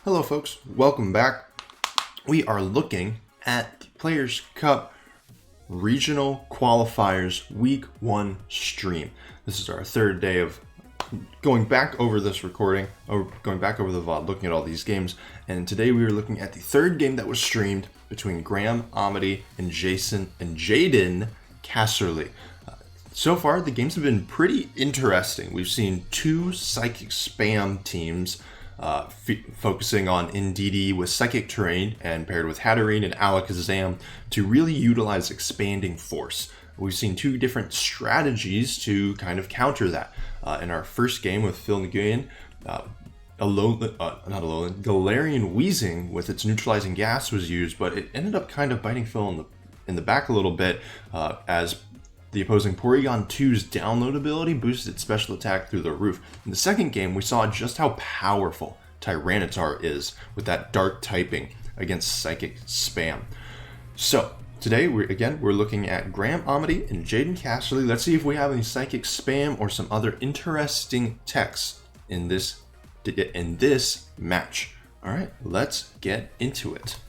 Hello folks, welcome back. We are looking at the Players Cup Regional Qualifiers Week 1 stream. This is our third day of going back over this recording, or going back over the VOD, looking at all these games. And today we are looking at the third game that was streamed between Graham, Amadee, and Jayden Casserly. So far, the games have been pretty interesting. We've seen two Psychic Spam teams focusing on Indeedee with Psychic Terrain and paired with Hatterene and Alakazam to really utilize Expanding Force. We've seen two different strategies to kind of counter that. In our first game with Phil Nguyen, Galarian Wheezing with its neutralizing gas was used, but it ended up kind of biting Phil in the back a little bit as the opposing Porygon 2's download ability boosted its special attack through the roof. In the second game, we saw just how powerful Tyranitar is with that dark typing against Psychic Spam. So, today, we're looking at Graham, Amadee, and Jayden Casserly. Let's see if we have any Psychic Spam or some other interesting techs in this match. All right, let's get into it.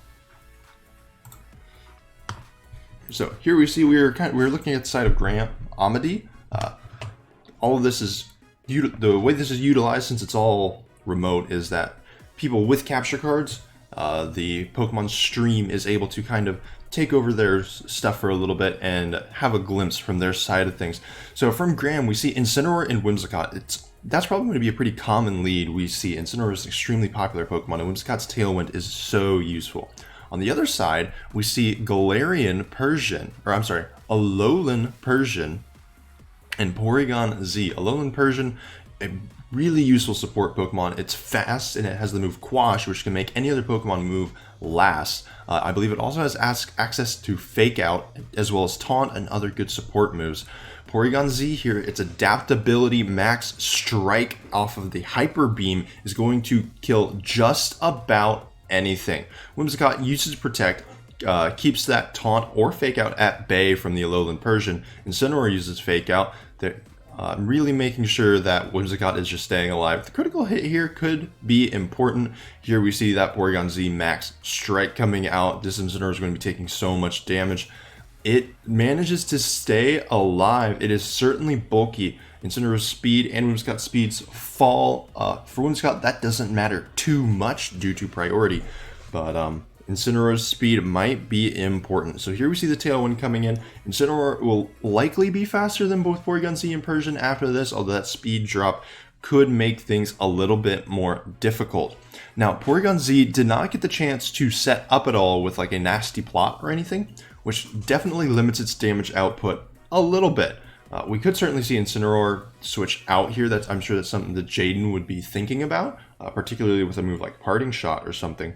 So here we see we're looking at the side of Graham, Amadee. All of this is the way this is utilized, since it's all remote, is that people with capture cards, the Pokemon stream is able to kind of take over their stuff for a little bit and have a glimpse from their side of things. So from Graham, we see Incineroar and Whimsicott. That's probably going to be a pretty common lead. We see Incineroar is an extremely popular Pokemon, and Whimsicott's Tailwind is so useful. On the other side, we see Alolan Persian, and Porygon Z. Alolan Persian, a really useful support Pokemon. It's fast, and it has the move Quash, which can make any other Pokemon move last. I believe it also has access to Fake Out, as well as Taunt and other good support moves. Porygon Z here, its adaptability max strike off of the Hyper Beam is going to kill just about anything. Whimsicott uses Protect, keeps that Taunt or Fake Out at bay from the Alolan Persian. Incineroar uses Fake Out, really making sure that Whimsicott is just staying alive. The critical hit here could be important. Here we see that Porygon Z max strike coming out. This Incineroar is going to be taking so much damage. It manages to stay alive. It is certainly bulky. Incineroar's speed and Whimsicott's speeds fall. For Whimsicott, that doesn't matter too much due to priority, but Incineroar's speed might be important. So here we see the Tailwind coming in. Incineroar will likely be faster than both Porygon Z and Persian after this, although that speed drop could make things a little bit more difficult. Now, Porygon Z did not get the chance to set up at all with like a nasty plot or anything, which definitely limits its damage output a little bit. We could certainly see Incineroar switch out here. I'm sure that's something that Jayden would be thinking about, particularly with a move like Parting Shot or something.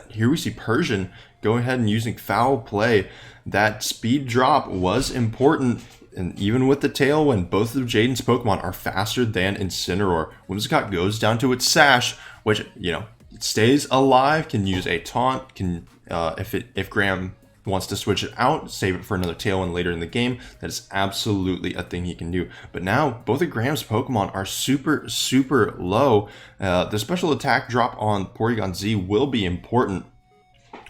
Here we see Persian go ahead and using Foul Play. That speed drop was important, and even with the Tailwind, both of Jayden's Pokemon are faster than Incineroar. Whimsicott goes down to its Sash, which, it stays alive, can use a Taunt, if Graham wants to switch it out, save it for another Tailwind later in the game. That is absolutely a thing he can do. But now, both of Graham's Pokemon are super, super low. The special attack drop on Porygon Z will be important,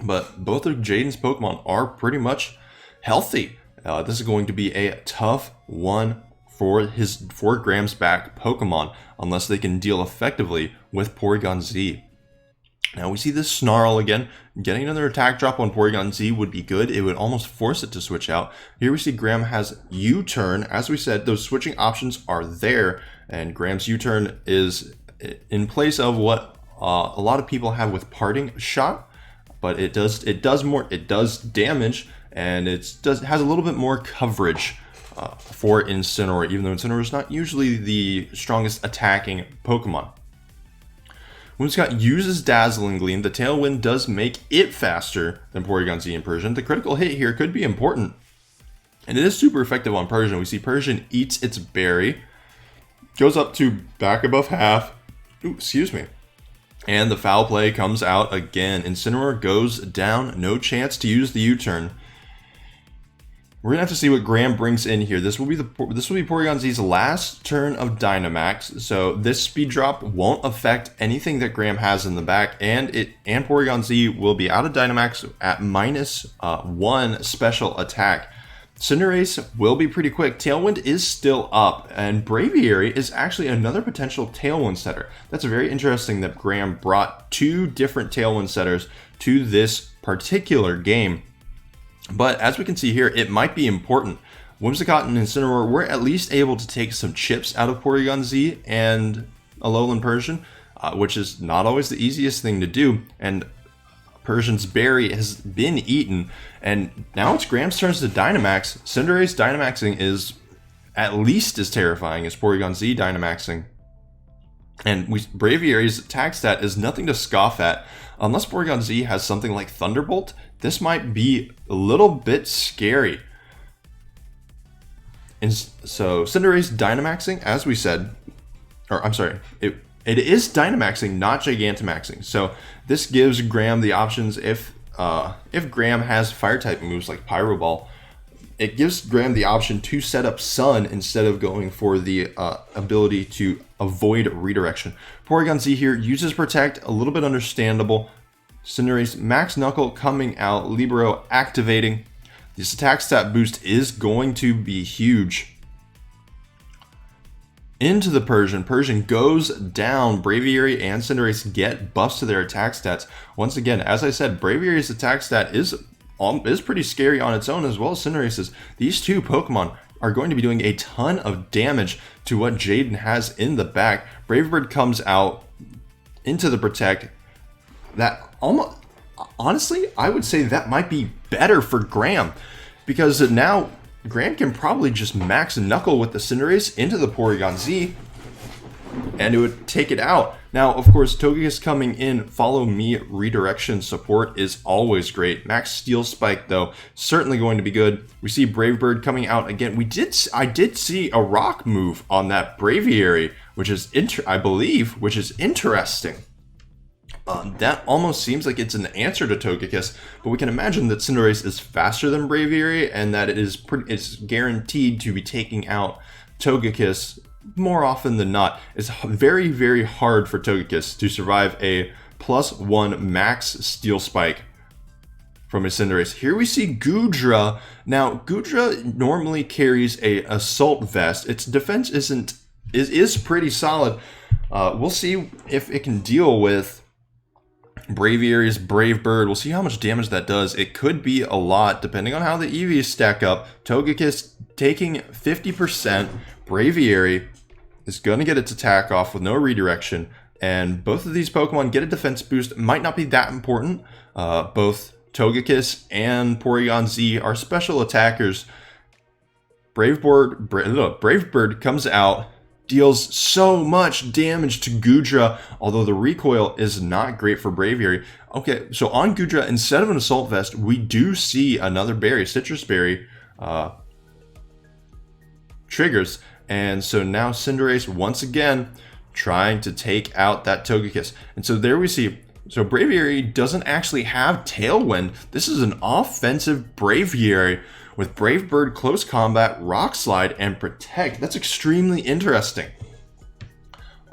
but both of Jayden's Pokemon are pretty much healthy. This is going to be a tough one for Graham's back Pokemon, unless they can deal effectively with Porygon Z. Now we see this Snarl again. Getting another attack drop on Porygon Z would be good. It would almost force it to switch out. Here we see Graham has U-turn. As we said, those switching options are there, and Graham's U-turn is in place of what a lot of people have with Parting Shot, but it does damage, and has a little bit more coverage for Incineroar, even though Incineroar is not usually the strongest attacking Pokemon. Whimsicott uses Dazzling Gleam. The Tailwind does make it faster than Porygon Z and Persian. The critical hit here could be important, and it is super effective on Persian. We see Persian eats its berry, goes up to back above half. And the Foul Play comes out again. Incineroar goes down. No chance to use the U-turn. We're gonna have to see what Graham brings in here. This will be Porygon Z's last turn of Dynamax, so this speed drop won't affect anything that Graham has in the back, and Porygon Z will be out of Dynamax at -1 special attack. Cinderace will be pretty quick. Tailwind is still up, and Braviary is actually another potential Tailwind setter. That's very interesting that Graham brought 2 different Tailwind setters to this particular game. But as we can see here, it might be important. Whimsicott and Incineroar were at least able to take some chips out of Porygon Z and Alolan Persian, which is not always the easiest thing to do. And Persian's berry has been eaten, and now it's Graham's turn to Dynamax. Cinderace Dynamaxing is at least as terrifying as Porygon Z Dynamaxing. And Braviary's attack stat is nothing to scoff at. Unless Porygon Z has something like Thunderbolt, this might be a little bit scary. And so Cinderace Dynamaxing, as we said, or I'm sorry, it is Dynamaxing, not Gigantamaxing. So this gives Graham the options if Graham has Fire-type moves like Pyro Ball. It gives Graham the option to set up Sun instead of going for the ability to avoid redirection. Porygon Z here uses Protect, a little bit understandable. Cinderace Max Knuckle coming out, Libero activating. This attack stat boost is going to be huge. Into the Persian. Persian goes down. Braviary and Cinderace get buffs to their attack stats. Once again, as I said, Braviary's attack stat is pretty scary on its own, as well as Cinderace's. These 2 Pokemon are going to be doing a ton of damage to what Jayden has in the back. Brave Bird comes out into the Protect. That almost, honestly, I would say that might be better for Graham, because now Graham can probably just Max Knuckle with the Cinderace into the Porygon Z, and it would take it out. Now, of course, Togekiss coming in, Follow Me redirection support is always great. Max Steel Spike, though, certainly going to be good. We see Brave Bird coming out again. I did see a rock move on that Braviary, which is which is interesting. That almost seems like it's an answer to Togekiss, but we can imagine that Cinderace is faster than Braviary, and that it's guaranteed to be taking out Togekiss more often than not. It's very, very hard for Togekiss to survive a +1 max Steel Spike from a Cinderace. Here we see Goodra. Now, Goodra normally carries a Assault Vest. Its defense is pretty solid. We'll see if it can deal with Braviary's Brave Bird. We'll see how much damage that does. It could be a lot, depending on how the EVs stack up. Togekiss taking 50%. Braviary is going to get its attack off with no redirection. And both of these Pokemon get a defense boost. It might not be that important. Both Togekiss and Porygon Z are special attackers. Brave Bird comes out, deals so much damage to Goodra, although the recoil is not great for Braviary. Okay, so on Goodra, instead of an Assault Vest, we do see another berry, Citrus Berry, triggers. And so now Cinderace, once again, trying to take out that Togekiss. And so there we see, so Braviary doesn't actually have Tailwind. This is an offensive Braviary with Brave Bird, Close Combat, Rock Slide, and Protect. That's extremely interesting.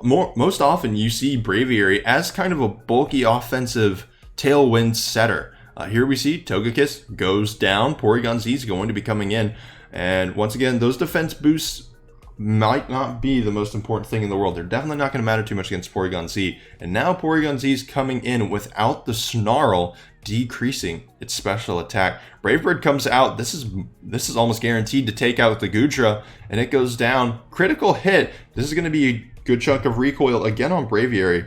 Most often you see Braviary as kind of a bulky offensive Tailwind setter. Here we see Togekiss goes down. Porygon Z is going to be coming in. And once again, those defense boosts might not be the most important thing in the world. They're definitely not going to matter too much against Porygon Z. And now Porygon Z is coming in without the Snarl, decreasing its special attack. Brave Bird comes out. This is almost guaranteed to take out the Goodra, and it goes down. Critical hit. This is going to be a good chunk of recoil again on Braviary.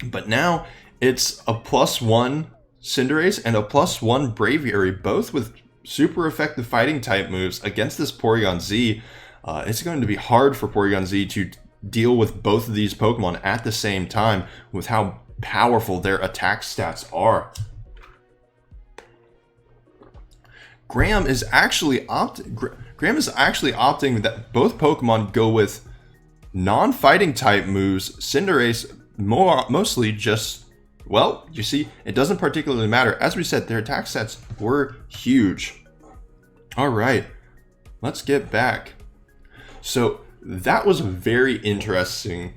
But now it's a +1 Cinderace and a +1 Braviary, both with super effective fighting type moves against this Porygon Z. It's going to be hard for Porygon Z to deal with both of these Pokemon at the same time with how powerful their attack stats are. Graham is actually opting that both Pokemon go with non-fighting type moves. Cinderace mostly just, well, you see, it doesn't particularly matter. As we said, their attack stats were huge. All right, let's get back. So that was a very interesting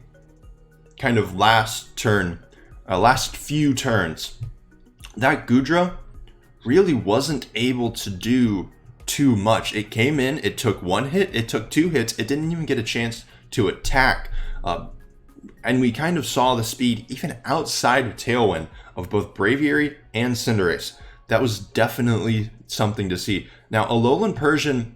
kind of last few turns. That Goodra really wasn't able to do too much. It came in, it took one hit, it took two hits, it didn't even get a chance to attack. And we kind of saw the speed, even outside of Tailwind, of both Braviary and Cinderace. That was definitely something to see. Now, Alolan Persian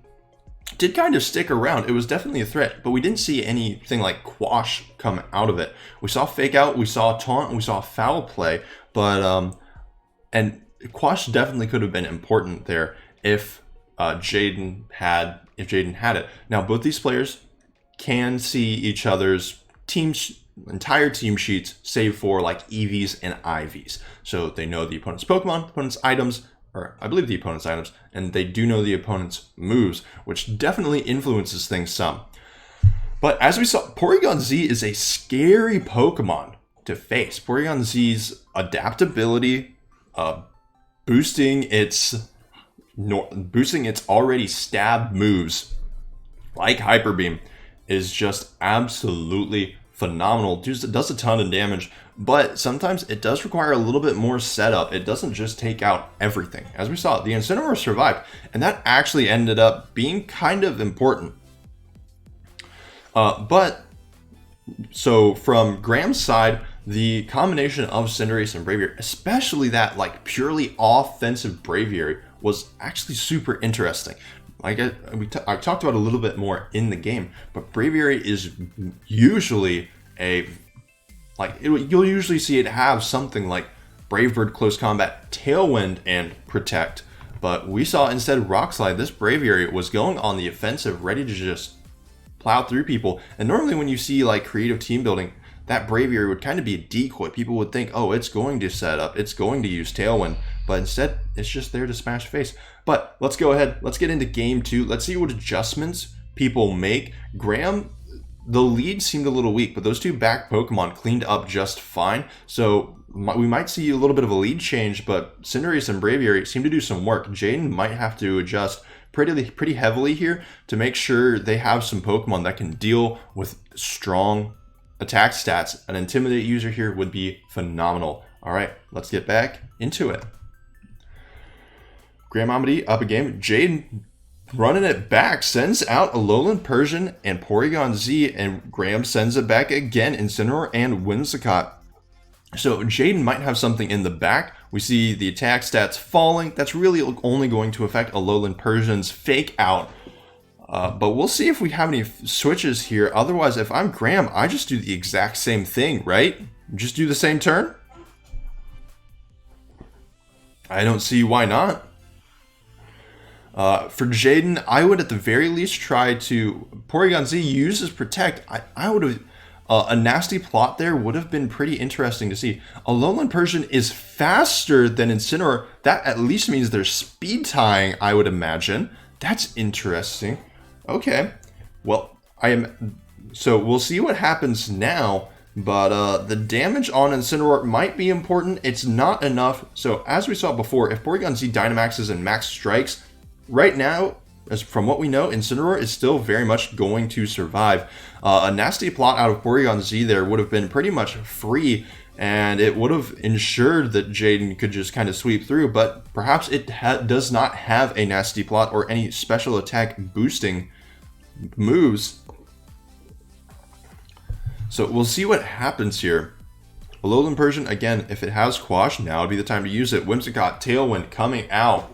did kind of stick around. It was definitely a threat, but we didn't see anything like Quash come out of it. We saw Fake Out, we saw Taunt, and we saw Foul Play, but and Quash definitely could have been important there if Jayden had it. Now, both these players can see each other's entire team sheets, save for like EVs and IVs. So they know the opponent's Pokemon, opponent's items, or I believe the opponent's items, and they do know the opponent's moves, which definitely influences things some. But as we saw, Porygon Z is a scary Pokemon to face. Porygon Z's adaptability, boosting its already stabbed moves like Hyper Beam is just absolutely phenomenal. It does a ton of damage, but sometimes it does require a little bit more setup. It doesn't just take out everything. As we saw, the Incineroar survived, and that actually ended up being kind of important. But so from Graham's side, the combination of Cinderace and Braviary, especially that like purely offensive Braviary, was actually super interesting. Like I talked about a little bit more in the game, but Braviary is usually you'll usually see it have something like Brave Bird, Close Combat, Tailwind, and Protect. But we saw instead Rock Slide. This Braviary was going on the offensive, ready to just plow through people. And normally when you see like creative team building, that Braviary would kind of be a decoy. People would think, oh, it's going to set up, it's going to use Tailwind, but instead it's just there to smash face. But let's go ahead, let's get into game two. Let's see what adjustments people make. Graham, the lead seemed a little weak, but those two back Pokemon cleaned up just fine. So we might see a little bit of a lead change, but Cinderace and Braviary seem to do some work. Jayden might have to adjust pretty heavily here to make sure they have some Pokemon that can deal with strong attack stats. An Intimidate user here would be phenomenal. All right, let's get back into it. Graham Amadee up a game. Jayden running it back, sends out Alolan Persian and Porygon Z, and Graham sends it back again, Incineroar and Whimsicott. So Jayden might have something in the back. We see the attack stats falling. That's really only going to affect Alolan Persian's Fake Out. But we'll see if we have any switches here. Otherwise, if I'm Graham, I just do the exact same thing, right? Just do the same turn? I don't see why not. For Jayden, I would at the very least try to... Porygon Z uses Protect. I would have... a nasty plot there would have been pretty interesting to see. Alolan Persian is faster than Incineroar. That at least means they're speed tying, I would imagine. That's interesting. Okay. Well, so we'll see what happens now. But the damage on Incineroar might be important. It's not enough. So as we saw before, if Porygon Z Dynamaxes and Max Strikes, right now, as from what we know, Incineroar is still very much going to survive. A nasty plot out of Porygon Z there would have been pretty much free, and it would have ensured that Jayden could just kind of sweep through, but perhaps it does not have a nasty plot or any special attack boosting moves. So we'll see what happens here. Alolan Persian, again, if it has Quash, now would be the time to use it. Whimsicott, Tailwind coming out.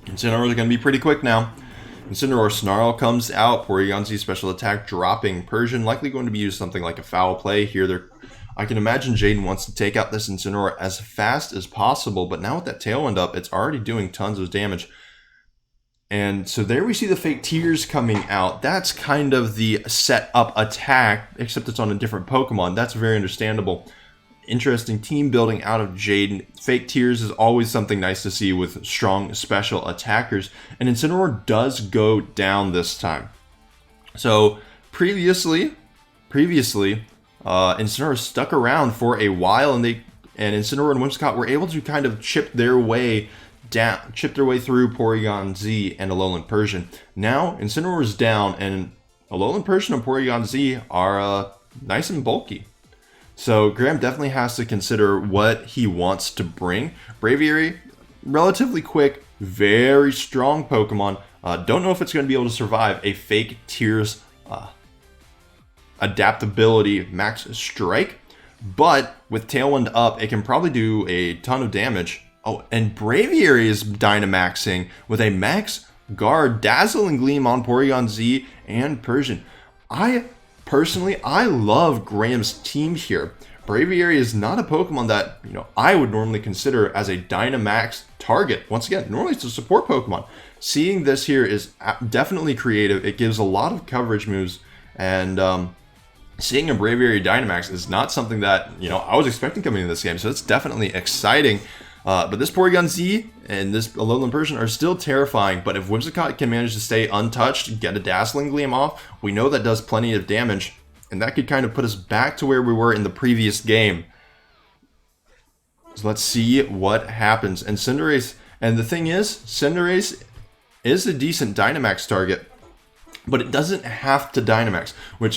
Incineroar is going to be pretty quick now. Incineroar Snarl comes out. Porygon Z special attack dropping. Persian likely going to be used something like a Foul Play here. I can imagine Jayden wants to take out this Incineroar as fast as possible, but now with that Tailwind up, it's already doing tons of damage. And so there we see the Fake Tears coming out. That's kind of the set up attack, except it's on a different Pokemon. That's very understandable. Interesting team building out of Jayden. Fake Tears is always something nice to see with strong special attackers. And Incineroar does go down this time. So previously, Incineroar stuck around for a while, and Incineroar and Whimsicott were able to kind of chip their way down, chip their way through Porygon Z and Alolan Persian. Now, Incineroar is down, and Alolan Persian and Porygon Z are nice and bulky. So Graham definitely has to consider what he wants to bring. Braviary, relatively quick, very strong Pokemon. Don't know if it's going to be able to survive a fake Tears adaptability max strike, but with Tailwind up, it can probably do a ton of damage. Oh, and Braviary is Dynamaxing with a max guard, Dazzling Gleam on Porygon Z and Persian. I love Graham's team here. Braviary is not a Pokemon that, I would normally consider as a Dynamax target. Once again, normally it's a support Pokemon. Seeing this here is definitely creative. It gives a lot of coverage moves, and seeing a Braviary Dynamax is not something that, I was expecting coming into this game, so it's definitely exciting. But this Porygon Z and this Alolan Persian are still terrifying, but if Whimsicott can manage to stay untouched, get a Dazzling Gleam off, we know that does plenty of damage, and that could kind of put us back to where we were in the previous game. So let's see what happens. And Cinderace, and the thing is, Cinderace is a decent Dynamax target, but it doesn't have to Dynamax,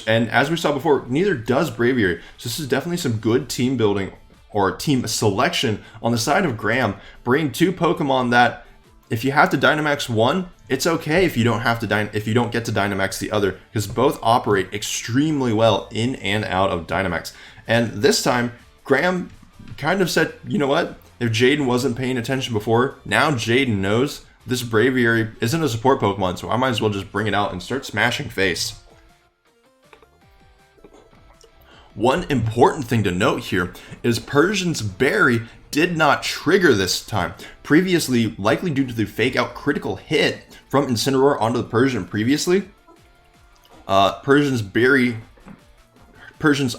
and as we saw before, neither does Braviary. So this is definitely some good team building or team selection on the side of Graham. Bring two Pokemon that, if you have to Dynamax one, it's okay if you don't get to Dynamax the other, because both operate extremely well in and out of Dynamax. And this time, Graham kind of said, you know what? If Jayden wasn't paying attention before, now Jayden knows this Braviary isn't a support Pokemon, so I might as well just bring it out and start smashing face. One important thing to note here is Persian's Berry did not trigger this time. Previously, likely due to the fake out critical hit from Incineroar onto the Persian previously, Persian's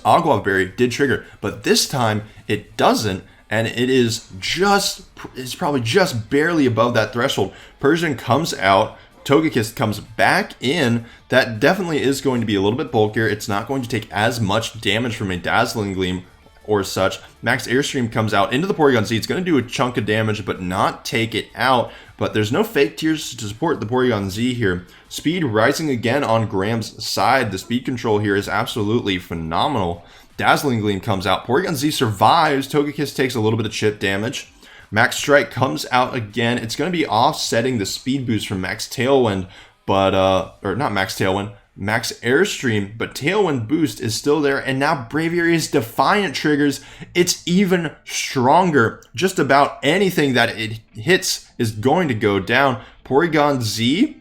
Agua Berry did trigger, but this time it doesn't, and it's probably just barely above that threshold. Persian comes out, Togekiss comes back in. That definitely is going to be a little bit bulkier. It's not going to take as much damage from a Dazzling Gleam or such. Max Airstream comes out into the Porygon Z. It's going to do a chunk of damage, but not take it out. But there's no fake Tears to support the Porygon Z here. Speed rising again on Graham's side. The speed control here is absolutely phenomenal. Dazzling Gleam comes out. Porygon Z survives. Togekiss takes a little bit of chip damage. Max Strike comes out again. It's going to be offsetting the speed boost from Max Tailwind, but, or not Max Tailwind, Max Airstream, but Tailwind boost is still there, and now Braviary's Defiant triggers. It's even stronger. Just about anything that it hits is going to go down. Porygon Z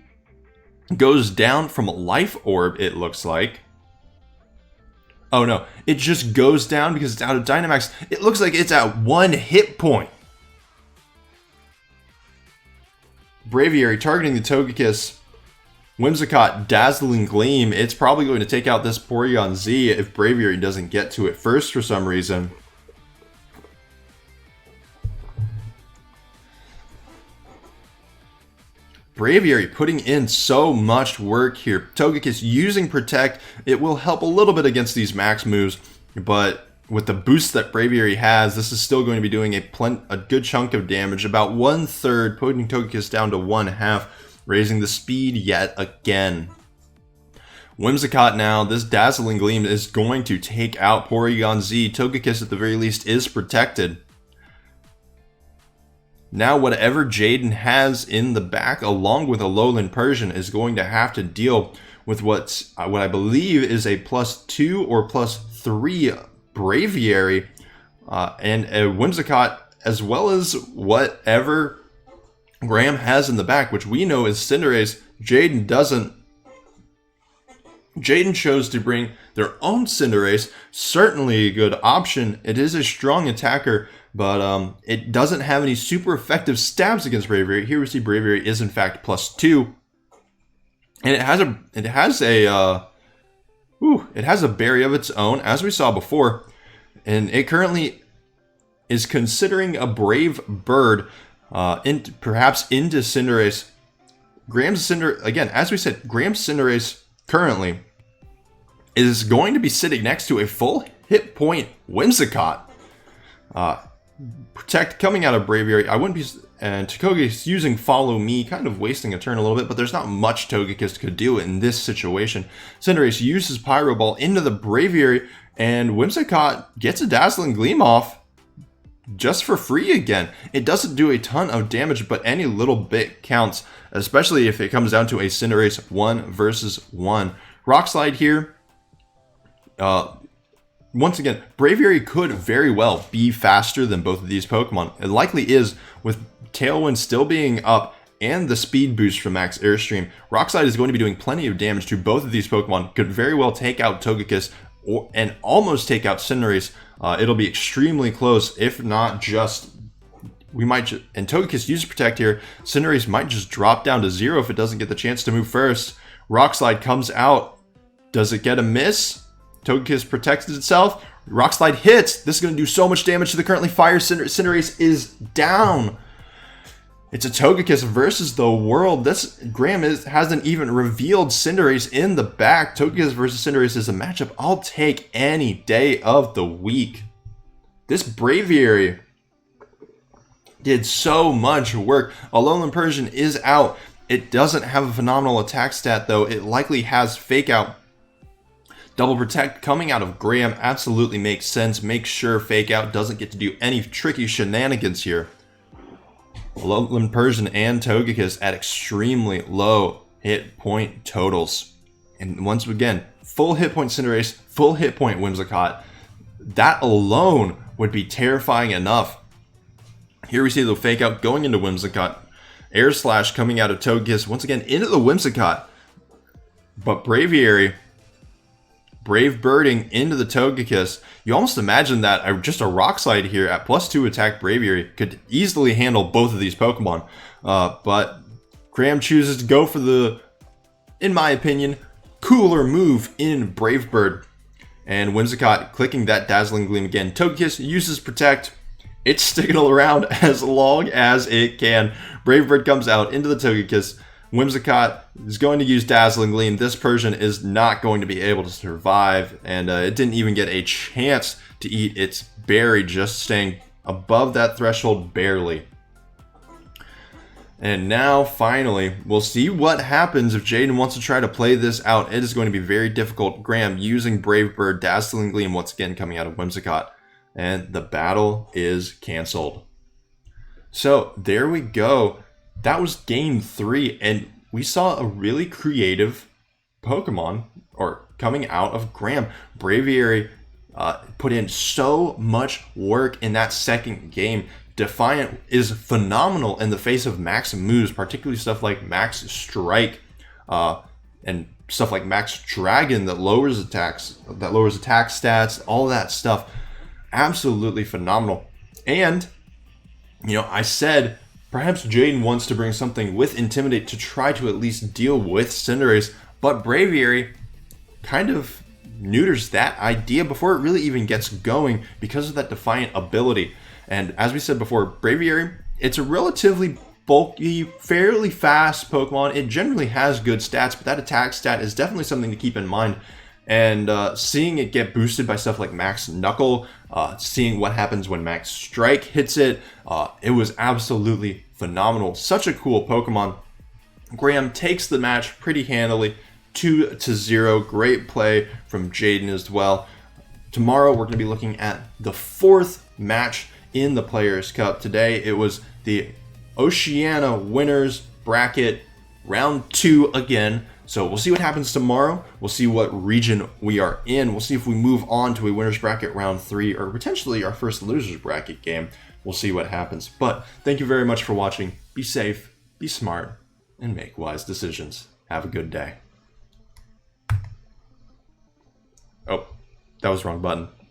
goes down from Life Orb, it looks like. Oh no, it just goes down because it's out of Dynamax. It looks like it's at 1 hit point. Braviary targeting the Togekiss. Whimsicott, Dazzling Gleam. It's probably going to take out this Porygon Z if Braviary doesn't get to it first for some reason. Braviary putting in so much work here. Togekiss using Protect. It will help a little bit against these max moves, but with the boost that Braviary has, this is still going to be doing a good chunk of damage, about 1/3, putting Togekiss down to 1/2, raising the speed yet again. Whimsicott now, this Dazzling Gleam is going to take out Porygon Z. Togekiss at the very least is protected. Now whatever Jayden has in the back, along with Alolan Persian, is going to have to deal with what I believe is a +2 or +3 Braviary and a Whimsicott, as well as whatever Graham has in the back, which we know is Cinderace. Jayden doesn't. Jayden chose to bring their own Cinderace. Certainly a good option. It is a strong attacker, but it doesn't have any super effective stabs against Braviary. Here we see Braviary is in fact +2, and it has a berry of its own, as we saw before, and it currently is considering a Brave Bird, perhaps into Cinderace. Again, as we said, Graham's Cinderace currently is going to be sitting next to a full hit point Whimsicott. Protect coming out of Braviary. I wouldn't be... And Togekiss using Follow Me, kind of wasting a turn a little bit, but there's not much Togekiss could do in this situation. Cinderace uses Pyro Ball into the Braviary, and Whimsicott gets a Dazzling Gleam off just for free again. It doesn't do a ton of damage, but any little bit counts, especially if it comes down to a Cinderace 1 versus 1. Rock Slide here. Once again, Braviary could very well be faster than both of these Pokemon. It likely is, with Tailwind still being up and the speed boost from Max Airstream. Rock Slide is going to be doing plenty of damage to both of these Pokemon. Could very well take out Togekiss and almost take out Cinderace. It'll be extremely close, if not just... And Togekiss uses Protect here. Cinderace might just drop down to 0 if it doesn't get the chance to move first. Rock Slide comes out. Does it get a miss? Togekiss protects itself. Rock Slide hits. This is going to do so much damage to the currently fire. Cinderace is down. It's a Togekiss versus the world. Graham hasn't even revealed Cinderace in the back. Togekiss versus Cinderace is a matchup I'll take any day of the week. This Braviary did so much work. Alolan Persian is out. It doesn't have a phenomenal attack stat though. It likely has Fake Out. Double Protect coming out of Graham absolutely makes sense. Make sure Fake Out doesn't get to do any tricky shenanigans here. Alolan Persian and Togekiss at extremely low hit point totals. And once again, full hit point Cinderace, full hit point Whimsicott. That alone would be terrifying enough. Here we see the Fake Out going into Whimsicott. Air Slash coming out of Togekiss once again into the Whimsicott. But Braviary... Brave Birding into the Togekiss. You almost imagine that just a Rock Slide here at +2 attack Braviary could easily handle both of these Pokemon. But Graham chooses to go for the, in my opinion, cooler move in Brave Bird. And Whimsicott clicking that Dazzling Gleam again. Togekiss uses Protect. It's sticking around as long as it can. Brave Bird comes out into the Togekiss. Whimsicott is going to use Dazzling Gleam. This Persian is not going to be able to survive, and it didn't even get a chance to eat its berry, just staying above that threshold barely. And now, finally, we'll see what happens if Jayden wants to try to play this out. It is going to be very difficult. Graham using Brave Bird, Dazzling Gleam once again coming out of Whimsicott, and the battle is canceled. So, there we go. That was game 3, and we saw a really creative Pokemon, or coming out of Graham. Braviary put in so much work in that second game. Defiant is phenomenal in the face of max moves, particularly stuff like Max Strike, and stuff like Max Dragon that lowers attack stats, all that stuff. Absolutely phenomenal. And, I said... Perhaps Jayden wants to bring something with Intimidate to try to at least deal with Cinderace, but Braviary kind of neuters that idea before it really even gets going because of that Defiant ability. And as we said before, Braviary, it's a relatively bulky, fairly fast Pokemon. It generally has good stats, but that attack stat is definitely something to keep in mind. And seeing it get boosted by stuff like Max Knuckle, seeing what happens when Max Strike hits it, it was absolutely phenomenal. Such a cool Pokemon. Graham takes the match pretty handily, 2-0. Great play from Jayden as well. Tomorrow we're going to be looking at the 4th match in the Players' Cup. Today it was the Oceania Winners Bracket Round 2 again. So we'll see what happens tomorrow. We'll see what region we are in. We'll see if we move on to a winner's bracket round 3 or potentially our first loser's bracket game. We'll see what happens. But thank you very much for watching. Be safe, be smart, and make wise decisions. Have a good day. Oh, that was the wrong button.